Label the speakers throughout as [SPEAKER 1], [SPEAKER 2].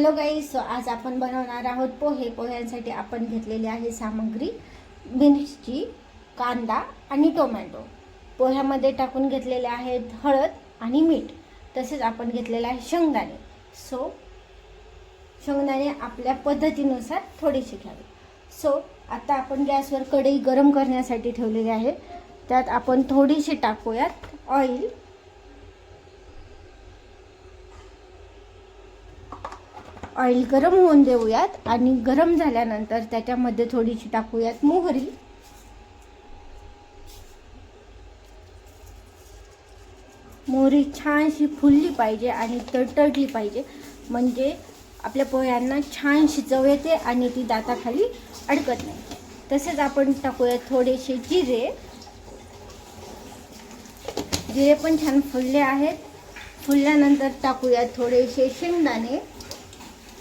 [SPEAKER 1] Hello guys, आज आपण बनवणार आहोत पोहे. पोह्यांसाठी आपण घेतलेली आहे सामग्री मिरची, कांदा आणि टोमॅटो. पोह्यामध्ये टाकून घेतलेले आहेत हळद आणि मीठ. तसेच आपण घेतलेले आहे शेंगदाणे. शेंगदाणे आपल्या पद्धतीनुसार थोडेसे घ्यावे. आता आपण गॅसवर कढई गरम करण्यासाठी ठेवलेली आहे. त्यात आपण थोडीशी टाकूयात ऑइल. ऑइल गरम होऊन देऊयात आणि गरम झाल्यानंतर त्याच्यामध्ये थोडीशी टाकूयात मोहरी. मोहरी छानशी फुलली पाहिजे आणि तडतडली पाहिजे, म्हणजे आपल्या पोह्यांना छानशी चव येते आणि ती दाताखाली अडकत नाही. तसेच आपण टाकूयात थोडेसे जिरे. जिरे पण छान फुलले आहेत. फुलल्यानंतर टाकूयात थोडेसे शेंगदाणे.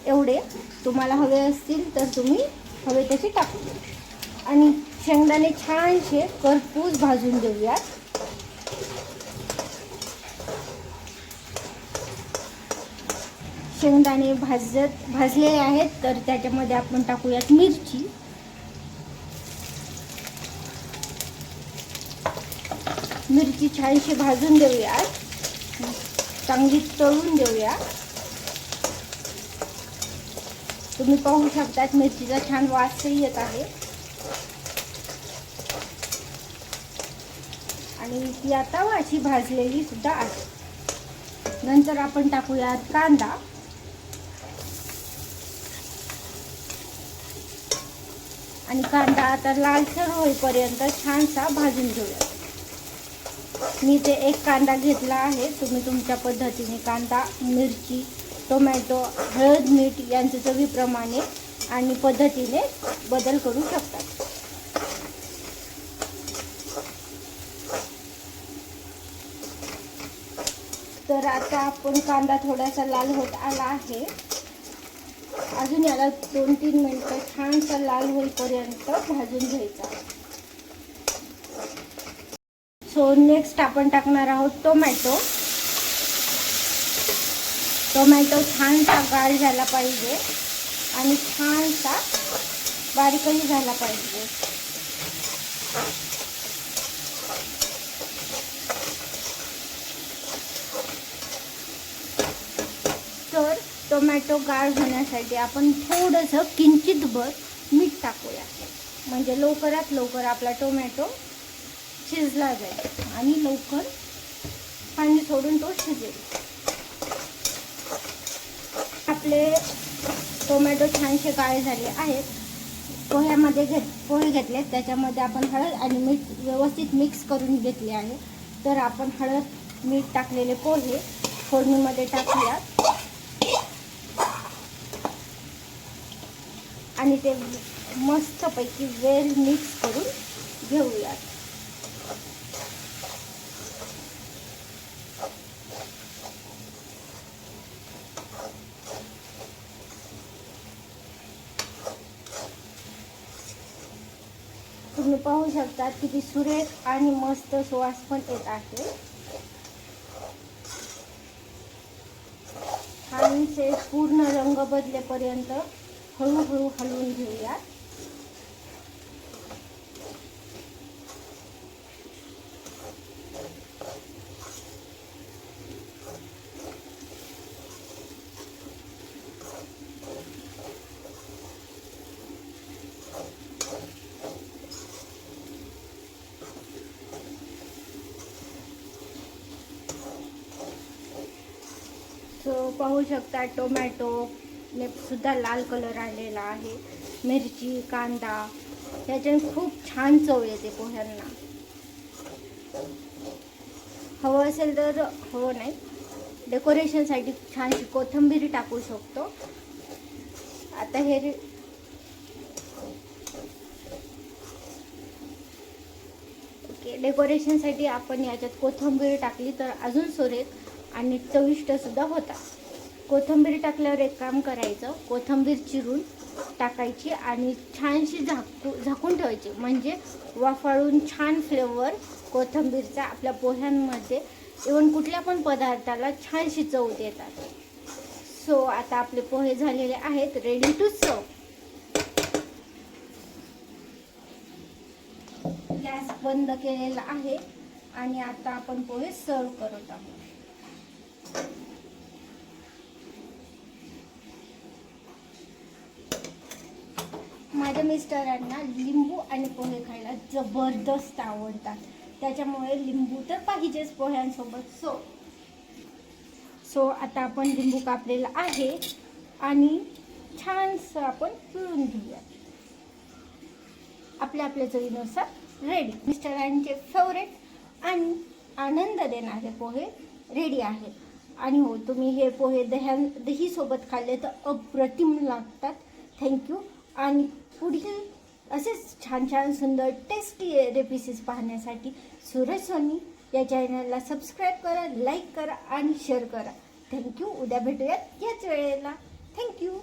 [SPEAKER 1] एवढे तुम्हाला हवे असतील तर तुम्ही हवे तसे टाकू आणि शेंगदाणे छानसे करपूस भाजून घेऊयात. शेंगदाणे भाजलेले आहेत तर त्याच्यामध्ये आपण टाकूयात मिरची. मिरची छानशी भाजून देऊयात, चांगली तळून देऊया. तुम्ही पाहू शकतात मिरचीचा छान वासही येत आहे आणि ती आता अशी भाजलेली सुद्धा आहे. नंतर आपण टाकूयात कांदा. आणि कांदा आता लालसर होईपर्यंत छानसा भाजून घेऊया. मी ते एक कांदा घेतला आहे. तुम्ही तुमच्या पद्धतीने कांदा, मिरची, टोमॅटो, हळद, मीठ यांच्या चवीप्रमाणे आणि पद्धतीने बदल करू शकता. तर आता आपण कांदा थोडासा लाल होत आला आहे. अजून याला 2-3 मिनिटं छानसा लाल होईपर्यंत भाजून घ्यायचा. नेक्स्ट आपण टाकणार आहोत टोमॅटो. टोमॅटो छानसा गाळ झाला पाहिजे आणि छानसा बारीकही झाला पाहिजे. तर टोमॅटो गाळ होण्यासाठी आपण थोडंसं किंचितभर मीठ टाकूया, म्हणजे लवकरात लवकर आपला टोमॅटो शिजला जाईल आणि लवकर पाणी सोडून तो शिजेल. आपले टोमॅटो छानसे काळे झाले आहेत. पोह्यामध्ये पोहे घेतले, त्याच्यामध्ये आपण हळद आणि मीठ व्यवस्थित मिक्स करून घेतले आहे. तर आपण हळद, मीठ टाकलेले पोहे फोडणीमध्ये टाकूयात आणि ते मस्तपैकी वेल मिक्स करून घेऊयात. तुम्ही पाहू शकता किती सुरेख आणि मस्त सुवास पण येत आहे. छानसे पूर्ण रंग बदलेपर्यंत हळूहळू हलवून घेऊया. पाहू शकता टोमॅटो ने सुद्धा लाल कलर आलेला आहे. मिरची, कांदा याच्याने खूप छान चव येते पोह्यांना. हवं असेल तर, हवं नाही डेकोरेशनसाठी छानशी कोथिंबीर टाकू शकतो. आता हे डेकोरेशनसाठी आपण याच्यात कोथिंबीर टाकली तर अजून सुरेख आणि चविष्ट सुद्धा होता. कोथिंबीर टाकल्यावर एक काम करायचं, कोथिंबीर चिरून टाकायची आणि छानशी झाकून ठेवायची, म्हणजे वाफाळून छान फ्लेवर कोथिंबीरचा आपल्या पोह्यांमध्ये इव्हन कुठल्या पण पदार्थाला छानशी चव देतात. सो आता आपले पोहे झालेले आहेत, रेडी टू सर्व. गॅस बंद केलेला आहे आणि आता आपण पोहे सर्व करत आहोत. माझ्या मिस्टरांना लिंबू आणि पोहे खायला जबरदस्त आवडतात, त्याच्यामुळे लिंबू तर पाहिजेच पोह्यांसोबत. सो आता आपण लिंबू कापलेला आहे आणि छानसं आपण पिळून घेऊया. आपल्या चवीनुसार रेडी. मिस्टरांचे फेवरेट आणि आनंद देणारे पोहे रेडी आहेत. आणि हो, तुम्ही हे पोहे दहीसोबत खाल्ले तर अप्रतिम लागतात. थँक्यू. आणि पुढील असेच छान छान सुंदर टेस्टी रेसिपीज पाहण्यासाठी सूरज सोनी या चॅनलला सबस्क्राईब करा, लाईक करा आणि शेअर करा. थँक्यू. उद्या भेटूयात याच वेळेला. थँक्यू.